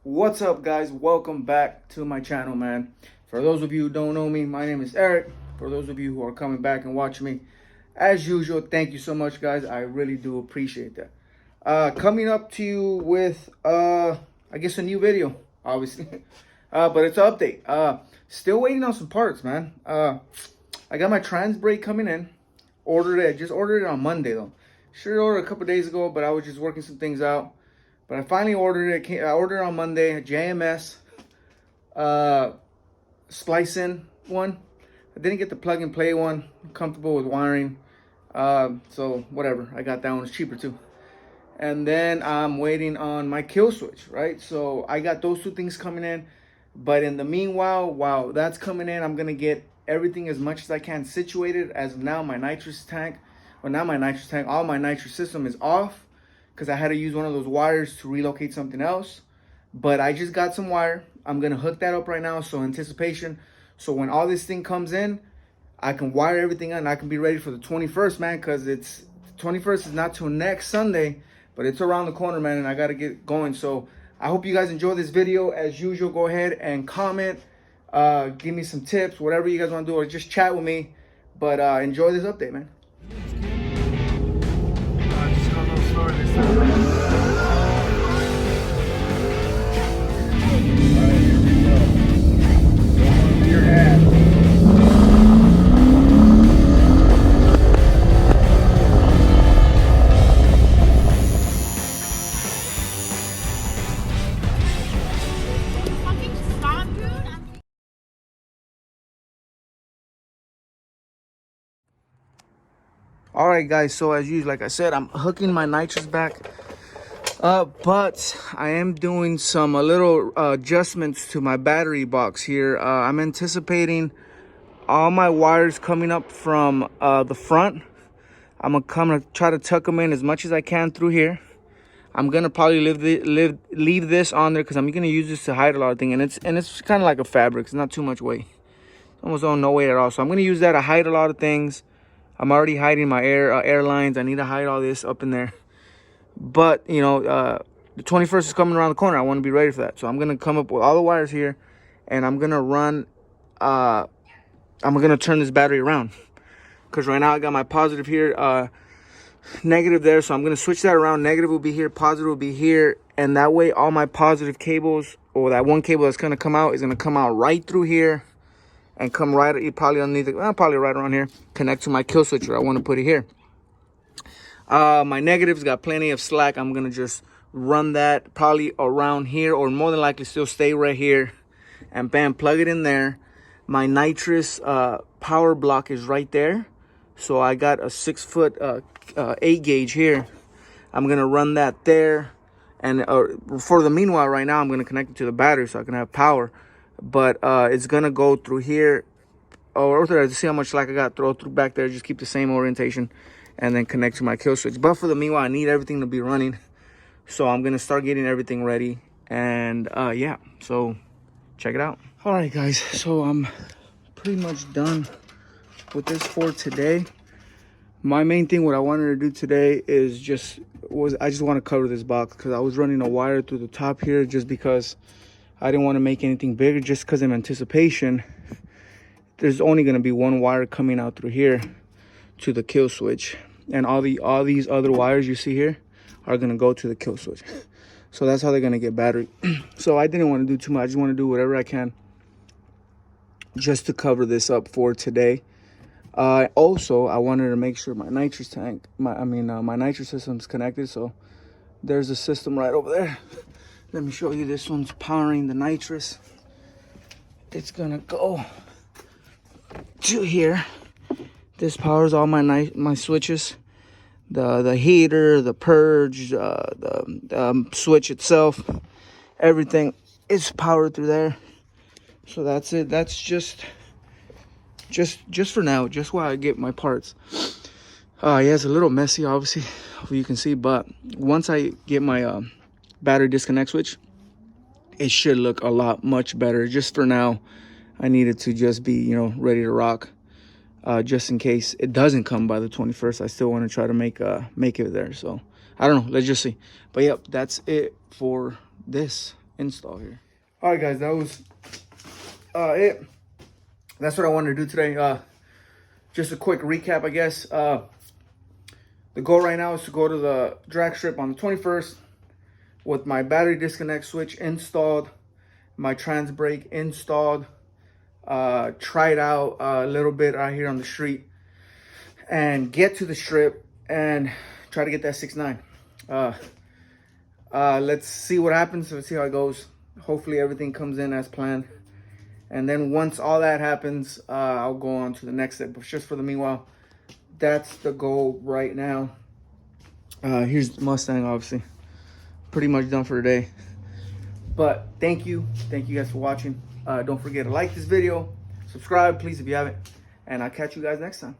What's up, guys? Welcome back to my channel, man. For those of you who don't know me, my name is Eric. For those of you who are coming back and watching me, as usual, thank you so much, guys. I really do appreciate that. Coming up to you with I guess a new video, obviously. But it's an update. Still waiting on some parts, man. I got my trans brake coming in. Just ordered it on Monday though. Should have ordered a couple days ago, but I was just working some things out. But I finally ordered it. I ordered it on Monday. A JMS splice in one. I didn't get the plug and play one. I'm comfortable with wiring. So whatever. I got that one. It's cheaper too. And then I'm waiting on my kill switch, right? So I got those two things coming in. But in the meanwhile, while that's coming in, I'm gonna get everything as much as I can situated. As of now, my nitrous tank, well, not my nitrous tank, all my nitrous system is off because I had to use one of those wires to relocate something else. But I just got some wire. I'm gonna hook that up right now, so anticipation. So when all this thing comes in, I can wire everything and I can be ready for the 21st, man, because it's 21st is not till next Sunday, but it's around the corner, man, and I gotta get going. So I hope you guys enjoy this video. As usual, go ahead and comment, give me some tips, whatever you guys want to do, or just chat with me. But enjoy this update, man. Just go a little slower this time. All right, here we go. Going to your ass. All right, guys, so as usual, like I said, I'm hooking my nitrous back up, but I am doing some little adjustments to my battery box here. I'm anticipating all my wires coming up from the front. I'm gonna try to tuck them in as much as I can through here. I'm gonna probably leave this on there because I'm gonna use this to hide a lot of things, and it's kind of like a fabric. It's not too much weight, almost no weight at all. So I'm gonna use that to hide a lot of things. I'm already hiding my air lines. I need to hide all this up in there. But, you know, the 21st is coming around the corner. I want to be ready for that. So I'm going to come up with all the wires here. And I'm going to run, I'm going to turn this battery around. Because right now I got my positive here, negative there. So I'm going to switch that around. Negative will be here, positive will be here. And that way all my positive cables, or that one cable that's going to come out, is going to come out right through here. And come right, probably underneath, probably right around here, connect to my kill switch where I want to put it here. My negatives got plenty of slack. I'm going to just run that probably around here, or more than likely still stay right here. And bam, plug it in there. My nitrous power block is right there. So I got a 6-foot 8 gauge here. I'm going to run that there. And for the meanwhile, right now, I'm going to connect it to the battery so I can have power. But it's gonna go through here, or to see how much slack I got, throw through back there, just keep the same orientation, and then connect to my kill switch. But for the meanwhile, I need everything to be running, so I'm gonna start getting everything ready. And yeah, so check it out. All right, guys, so I'm pretty much done with this for today. My main thing, what I wanted to do today is I just want to cover this box because I was running a wire through the top here just because I didn't want to make anything bigger, just because in anticipation, there's only going to be one wire coming out through here to the kill switch. And all these other wires you see here are going to go to the kill switch. So that's how they're going to get battery. So I didn't want to do too much. I just want to do whatever I can just to cover this up for today. Also, I wanted to make sure my nitrous tank, my nitrous system's connected. So there's a system right over there. Let me show you. This one's powering the nitrous. It's gonna go to here. This powers all my switches, the heater, the purge, the switch itself. Everything is powered through there. So that's it. That's just for now. Just while I get my parts. Yeah, it's a little messy, obviously, you can see. But once I get my battery disconnect switch, it should look a lot much better. Just for now, I needed to just be, you know, ready to rock. Just in case it doesn't come by the 21st, I still want to try to make it there. So I don't know, let's just see. But yep, that's it for this install here. All right, guys, that was it. That's what I wanted to do today. Just a quick recap, I guess. The goal right now is to go to the drag strip on the 21st with my battery disconnect switch installed, my trans brake installed, try it out a little bit out here on the street, and get to the strip and try to get that 6.9. Let's see what happens. Let's see how it goes. Hopefully everything comes in as planned. And then once all that happens, I'll go on to the next step. But just for the meanwhile, that's the goal right now. Here's the Mustang, obviously. Pretty much done for today. But thank you. Thank you guys for watching. Don't forget to like this video. Subscribe, please, if you haven't. And I'll catch you guys next time.